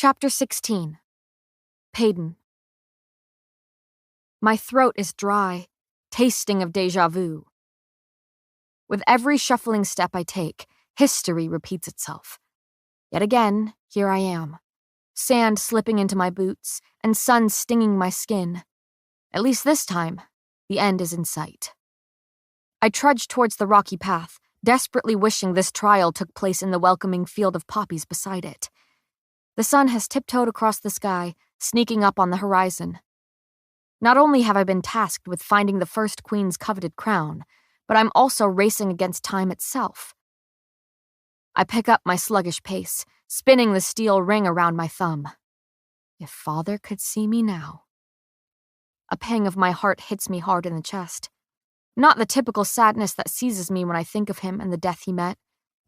Chapter 16. Payden. My throat is dry, tasting of déjà vu. With every shuffling step I take, history repeats itself. Yet again, here I am, sand slipping into my boots and sun stinging my skin. At least this time, the end is in sight. I trudge towards the rocky path, desperately wishing this trial took place in the welcoming field of poppies beside it. The sun has tiptoed across the sky, sneaking up on the horizon. Not only have I been tasked with finding the first queen's coveted crown, but I'm also racing against time itself. I pick up my sluggish pace, spinning the steel ring around my thumb. If father could see me now. A pang of my heart hits me hard in the chest. Not the typical sadness that seizes me when I think of him and the death he met,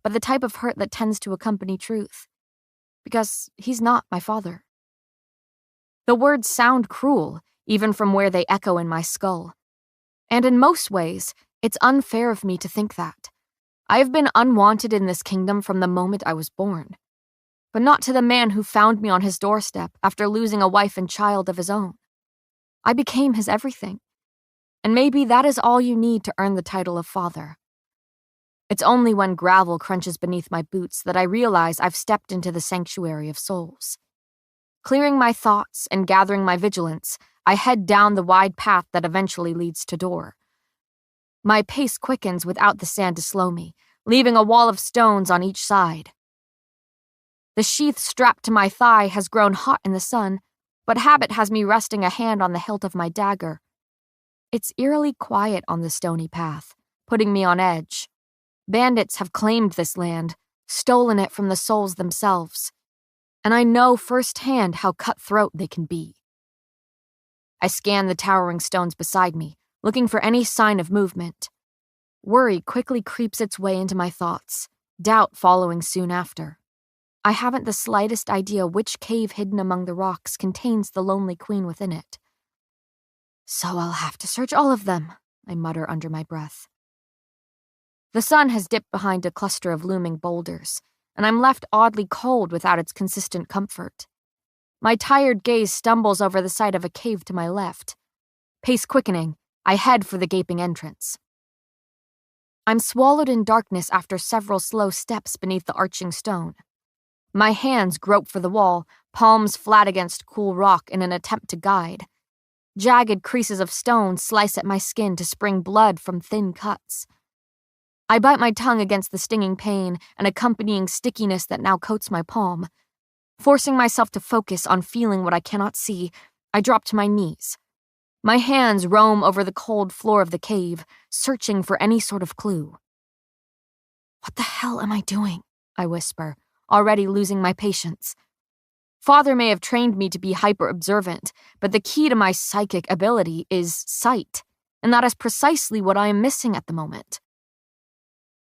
but the type of hurt that tends to accompany truth. Because he's not my father. The words sound cruel, even from where they echo in my skull. And in most ways, it's unfair of me to think that. I have been unwanted in this kingdom from the moment I was born. But not to the man who found me on his doorstep after losing a wife and child of his own. I became his everything. And maybe that is all you need to earn the title of father. It's only when gravel crunches beneath my boots that I realize I've stepped into the sanctuary of souls. Clearing my thoughts and gathering my vigilance, I head down the wide path that eventually leads to door. My pace quickens without the sand to slow me, leaving a wall of stones on each side. The sheath strapped to my thigh has grown hot in the sun, but habit has me resting a hand on the hilt of my dagger. It's eerily quiet on the stony path, putting me on edge. Bandits have claimed this land, stolen it from the souls themselves, and I know firsthand how cutthroat they can be. I scan the towering stones beside me, looking for any sign of movement. Worry quickly creeps its way into my thoughts, doubt following soon after. I haven't the slightest idea which cave hidden among the rocks contains the lonely queen within it. So I'll have to search all of them, I mutter under my breath. The sun has dipped behind a cluster of looming boulders, and I'm left oddly cold without its consistent comfort. My tired gaze stumbles over the side of a cave to my left. Pace quickening, I head for the gaping entrance. I'm swallowed in darkness after several slow steps beneath the arching stone. My hands grope for the wall, palms flat against cool rock in an attempt to guide. Jagged creases of stone slice at my skin to spring blood from thin cuts. I bite my tongue against the stinging pain and accompanying stickiness that now coats my palm. Forcing myself to focus on feeling what I cannot see, I drop to my knees. My hands roam over the cold floor of the cave, searching for any sort of clue. What the hell am I doing? I whisper, already losing my patience. Father may have trained me to be hyper-observant, but the key to my psychic ability is sight, and that is precisely what I am missing at the moment.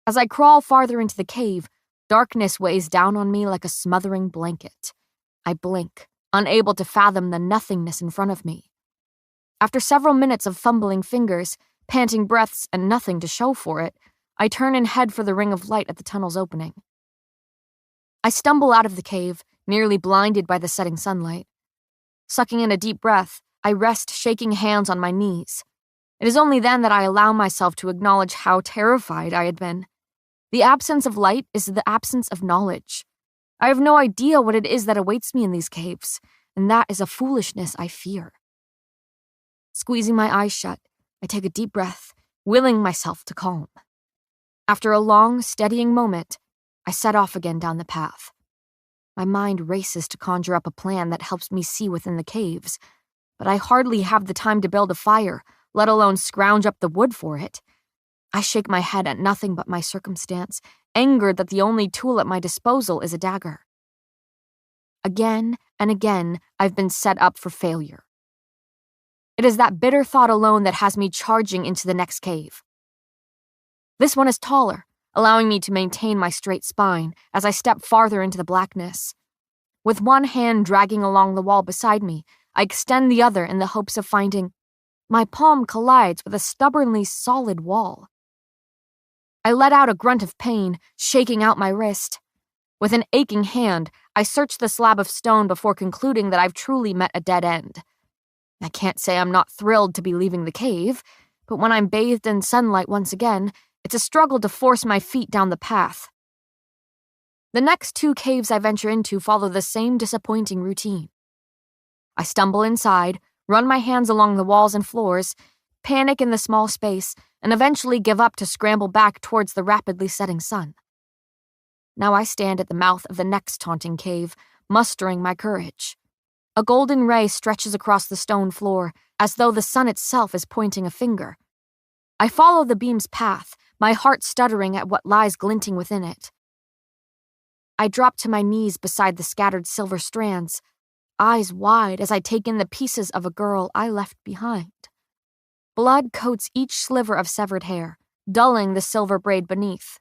As I crawl farther into the cave, darkness weighs down on me like a smothering blanket. I blink, unable to fathom the nothingness in front of me. After several minutes of fumbling fingers, panting breaths, and nothing to show for it, I turn and head for the ring of light at the tunnel's opening. I stumble out of the cave, nearly blinded by the setting sunlight. Sucking in a deep breath, I rest shaking hands on my knees. It is only then that I allow myself to acknowledge how terrified I had been. The absence of light is the absence of knowledge. I have no idea what it is that awaits me in these caves, and that is a foolishness I fear. Squeezing my eyes shut, I take a deep breath, willing myself to calm. After a long, steadying moment, I set off again down the path. My mind races to conjure up a plan that helps me see within the caves, but I hardly have the time to build a fire, let alone scrounge up the wood for it. I shake my head at nothing but my circumstance, angered that the only tool at my disposal is a dagger. Again and again, I've been set up for failure. It is that bitter thought alone that has me charging into the next cave. This one is taller, allowing me to maintain my straight spine as I step farther into the blackness. With one hand dragging along the wall beside me, I extend the other in the hopes of finding. My palm collides with a stubbornly solid wall. I let out a grunt of pain, shaking out my wrist. With an aching hand, I search the slab of stone before concluding that I've truly met a dead end. I can't say I'm not thrilled to be leaving the cave, but when I'm bathed in sunlight once again, it's a struggle to force my feet down the path. The next 2 caves I venture into follow the same disappointing routine. I stumble inside, run my hands along the walls and floors, panic in the small space, and eventually give up to scramble back towards the rapidly setting sun. Now I stand at the mouth of the next taunting cave, mustering my courage. A golden ray stretches across the stone floor, as though the sun itself is pointing a finger. I follow the beam's path, my heart stuttering at what lies glinting within it. I drop to my knees beside the scattered silver strands, eyes wide as I take in the pieces of a girl I left behind. Blood coats each sliver of severed hair, dulling the silver braid beneath.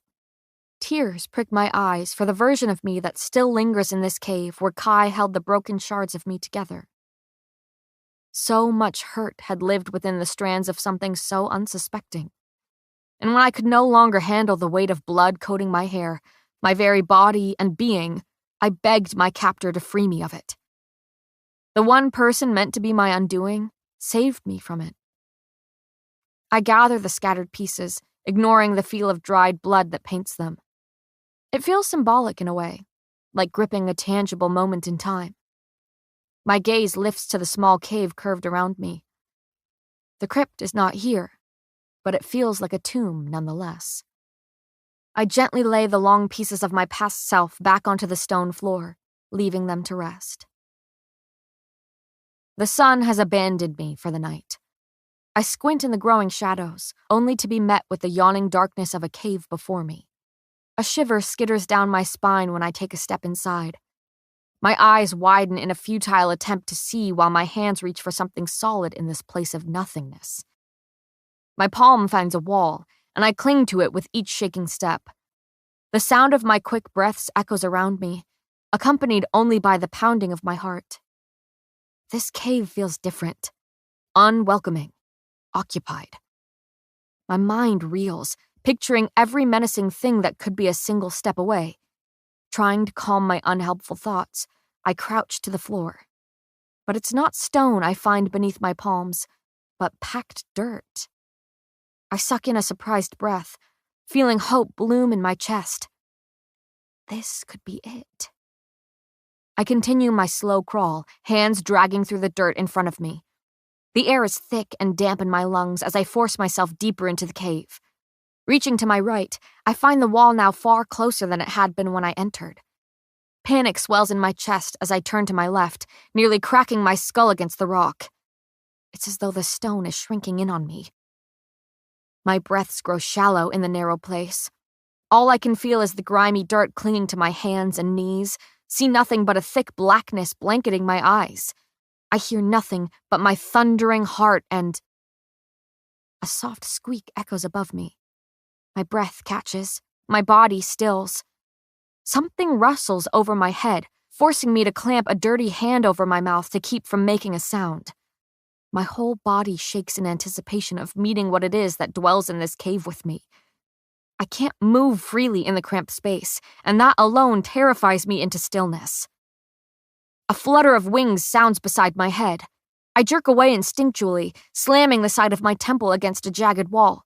Tears prick my eyes for the version of me that still lingers in this cave where Kai held the broken shards of me together. So much hurt had lived within the strands of something so unsuspecting. And when I could no longer handle the weight of blood coating my hair, my very body and being, I begged my captor to free me of it. The one person meant to be my undoing saved me from it. I gather the scattered pieces, ignoring the feel of dried blood that paints them. It feels symbolic in a way, like gripping a tangible moment in time. My gaze lifts to the small cave curved around me. The crypt is not here, but it feels like a tomb nonetheless. I gently lay the long pieces of my past self back onto the stone floor, leaving them to rest. The sun has abandoned me for the night. I squint in the growing shadows, only to be met with the yawning darkness of a cave before me. A shiver skitters down my spine when I take a step inside. My eyes widen in a futile attempt to see while my hands reach for something solid in this place of nothingness. My palm finds a wall, and I cling to it with each shaking step. The sound of my quick breaths echoes around me, accompanied only by the pounding of my heart. This cave feels different, unwelcoming, occupied. My mind reels, picturing every menacing thing that could be a single step away. Trying to calm my unhelpful thoughts, I crouch to the floor. But it's not stone I find beneath my palms, but packed dirt. I suck in a surprised breath, feeling hope bloom in my chest. This could be it. I continue my slow crawl, hands dragging through the dirt in front of me. The air is thick and damp in my lungs as I force myself deeper into the cave. Reaching to my right, I find the wall now far closer than it had been when I entered. Panic swells in my chest as I turn to my left, nearly cracking my skull against the rock. It's as though the stone is shrinking in on me. My breaths grow shallow in the narrow place. All I can feel is the grimy dirt clinging to my hands and knees, see nothing but a thick blackness blanketing my eyes. I hear nothing but my thundering heart and... A soft squeak echoes above me. My breath catches, my body stills. Something rustles over my head, forcing me to clamp a dirty hand over my mouth to keep from making a sound. My whole body shakes in anticipation of meeting what it is that dwells in this cave with me. I can't move freely in the cramped space, and that alone terrifies me into stillness. A flutter of wings sounds beside my head. I jerk away instinctually, slamming the side of my temple against a jagged wall.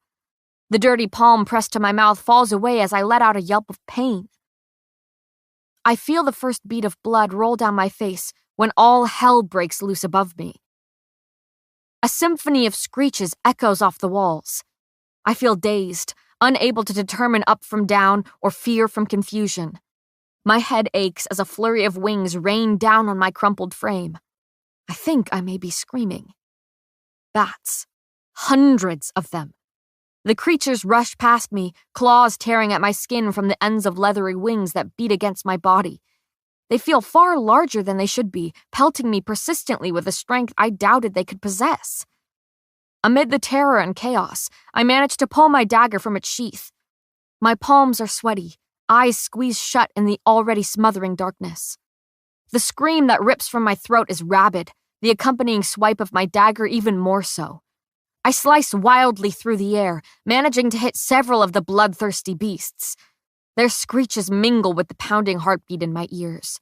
The dirty palm pressed to my mouth falls away as I let out a yelp of pain. I feel the first bead of blood roll down my face when all hell breaks loose above me. A symphony of screeches echoes off the walls. I feel dazed, unable to determine up from down or fear from confusion. My head aches as a flurry of wings rain down on my crumpled frame. I think I may be screaming. Bats. Hundreds of them. The creatures rush past me, claws tearing at my skin from the ends of leathery wings that beat against my body. They feel far larger than they should be, pelting me persistently with a strength I doubted they could possess. Amid the terror and chaos, I manage to pull my dagger from its sheath. My palms are sweaty, eyes squeezed shut in the already smothering darkness. The scream that rips from my throat is rabid, the accompanying swipe of my dagger even more so. I slice wildly through the air, managing to hit several of the bloodthirsty beasts. Their screeches mingle with the pounding heartbeat in my ears.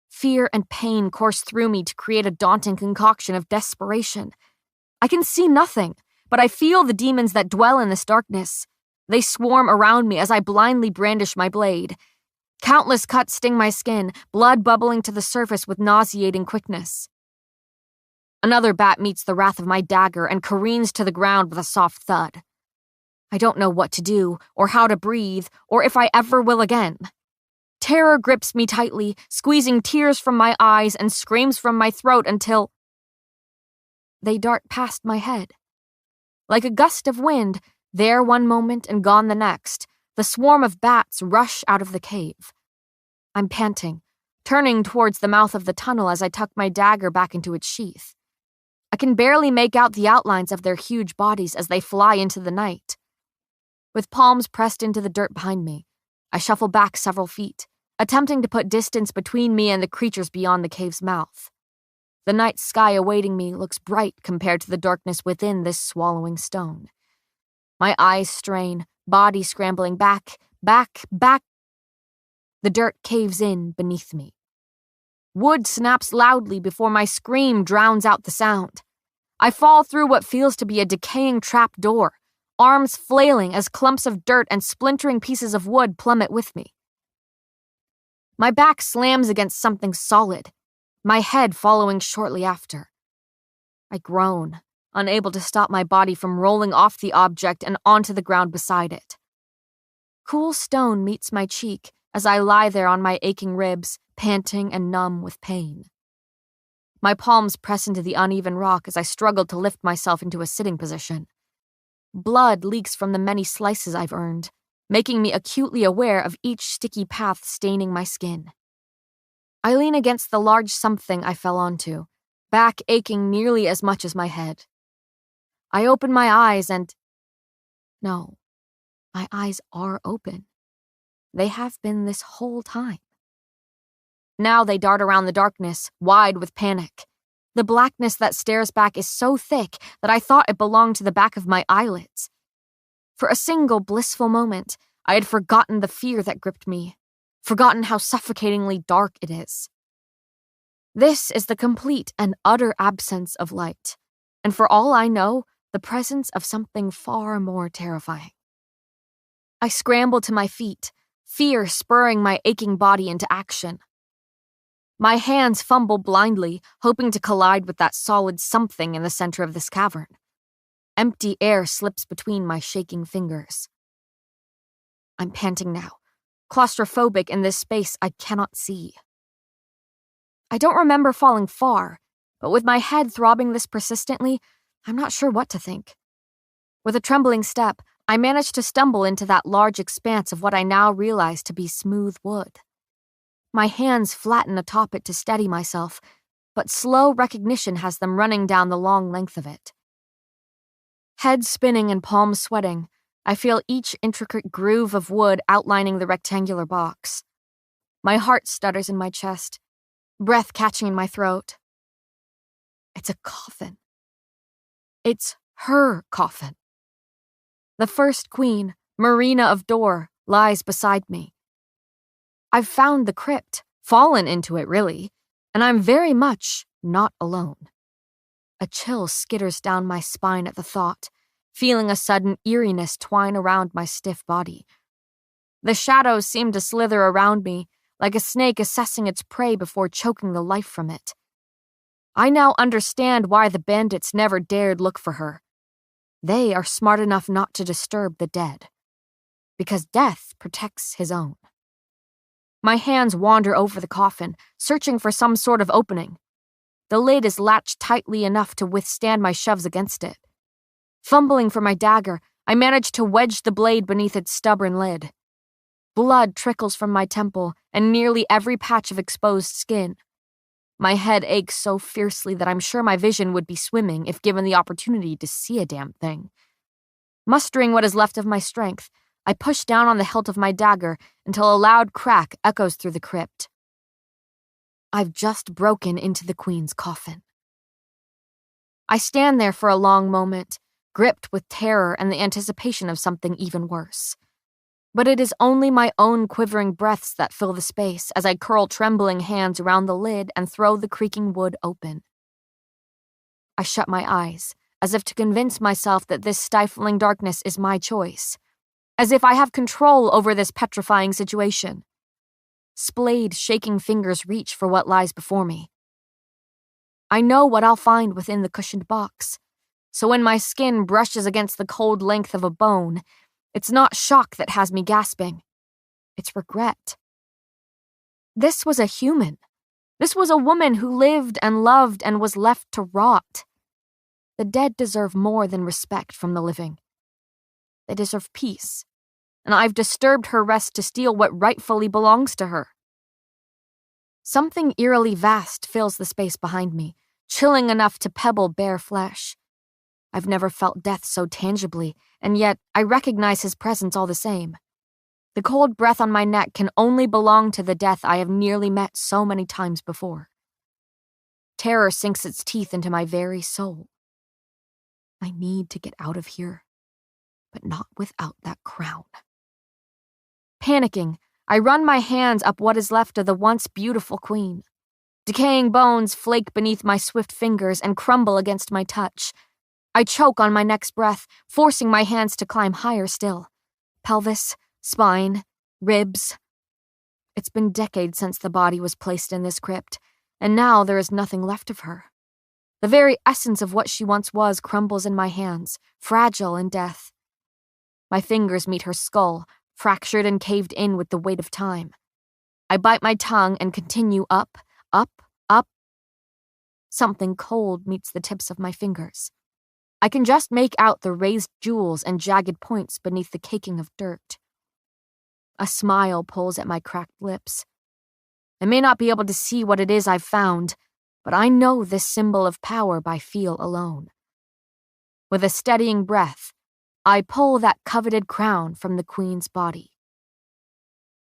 Fear and pain course through me to create a daunting concoction of desperation. I can see nothing, but I feel the demons that dwell in this darkness. They swarm around me as I blindly brandish my blade. Countless cuts sting my skin, blood bubbling to the surface with nauseating quickness. Another bat meets the wrath of my dagger and careens to the ground with a soft thud. I don't know what to do, or how to breathe, or if I ever will again. Terror grips me tightly, squeezing tears from my eyes and screams from my throat until they dart past my head. Like a gust of wind, there one moment and gone the next, the swarm of bats rush out of the cave. I'm panting, turning towards the mouth of the tunnel as I tuck my dagger back into its sheath. I can barely make out the outlines of their huge bodies as they fly into the night. With palms pressed into the dirt behind me, I shuffle back several feet, attempting to put distance between me and the creatures beyond the cave's mouth. The night sky awaiting me looks bright compared to the darkness within this swallowing stone. My eyes strain, body scrambling back. The dirt caves in beneath me. Wood snaps loudly before my scream drowns out the sound. I fall through what feels to be a decaying trap door, arms flailing as clumps of dirt and splintering pieces of wood plummet with me. My back slams against something solid, my head following shortly after. I groan, unable to stop my body from rolling off the object and onto the ground beside it. Cool stone meets my cheek as I lie there on my aching ribs, panting and numb with pain. My palms press into the uneven rock as I struggle to lift myself into a sitting position. Blood leaks from the many slices I've earned, making me acutely aware of each sticky path staining my skin. I lean against the large something I fell onto, back aching nearly as much as my head. I open my eyes and... No, my eyes are open. They have been this whole time. Now they dart around the darkness, wide with panic. The blackness that stares back is so thick that I thought it belonged to the back of my eyelids. For a single blissful moment, I had forgotten the fear that gripped me, forgotten how suffocatingly dark it is. This is the complete and utter absence of light, and for all I know, the presence of something far more terrifying. I scramble to my feet, fear spurring my aching body into action. My hands fumble blindly, hoping to collide with that solid something in the center of this cavern. Empty air slips between my shaking fingers. I'm panting now, claustrophobic in this space I cannot see. I don't remember falling far, but with my head throbbing this persistently, I'm not sure what to think. With a trembling step, I managed to stumble into that large expanse of what I now realize to be smooth wood. My hands flatten atop it to steady myself, but slow recognition has them running down the long length of it. Head spinning and palms sweating, I feel each intricate groove of wood outlining the rectangular box. My heart stutters in my chest, breath catching in my throat. It's a coffin. It's her coffin. The first queen, Marina of Dor, lies beside me. I've found the crypt, fallen into it really, and I'm very much not alone. A chill skitters down my spine at the thought, feeling a sudden eeriness twine around my stiff body. The shadows seem to slither around me, like a snake assessing its prey before choking the life from it. I now understand why the bandits never dared look for her. They are smart enough not to disturb the dead, because death protects his own. My hands wander over the coffin, searching for some sort of opening. The lid is latched tightly enough to withstand my shoves against it. Fumbling for my dagger, I manage to wedge the blade beneath its stubborn lid. Blood trickles from my temple and nearly every patch of exposed skin. My head aches so fiercely that I'm sure my vision would be swimming if given the opportunity to see a damn thing. Mustering what is left of my strength, I push down on the hilt of my dagger until a loud crack echoes through the crypt. I've just broken into the queen's coffin. I stand there for a long moment, gripped with terror and the anticipation of something even worse. But it is only my own quivering breaths that fill the space as I curl trembling hands around the lid and throw the creaking wood open. I shut my eyes, as if to convince myself that this stifling darkness is my choice, as if I have control over this petrifying situation. Splayed, shaking fingers reach for what lies before me. I know what I'll find within the cushioned box, so when my skin brushes against the cold length of a bone, it's not shock that has me gasping. It's regret. This was a human. This was a woman who lived and loved and was left to rot. The dead deserve more than respect from the living. They deserve peace, and I've disturbed her rest to steal what rightfully belongs to her. Something eerily vast fills the space behind me, chilling enough to pebble bare flesh. I've never felt death so tangibly, and yet I recognize his presence all the same. The cold breath on my neck can only belong to the death I have nearly met so many times before. Terror sinks its teeth into my very soul. I need to get out of here, but not without that crown. Panicking, I run my hands up what is left of the once beautiful queen. Decaying bones flake beneath my swift fingers and crumble against my touch. I choke on my next breath, forcing my hands to climb higher still. Pelvis, spine, ribs. It's been decades since the body was placed in this crypt, and now there is nothing left of her. The very essence of what she once was crumbles in my hands, fragile in death. My fingers meet her skull, fractured and caved in with the weight of time. I bite my tongue and continue up, up, up. Something cold meets the tips of my fingers. I can just make out the raised jewels and jagged points beneath the caking of dirt. A smile pulls at my cracked lips. I may not be able to see what it is I've found, but I know this symbol of power by feel alone. With a steadying breath, I pull that coveted crown from the queen's body.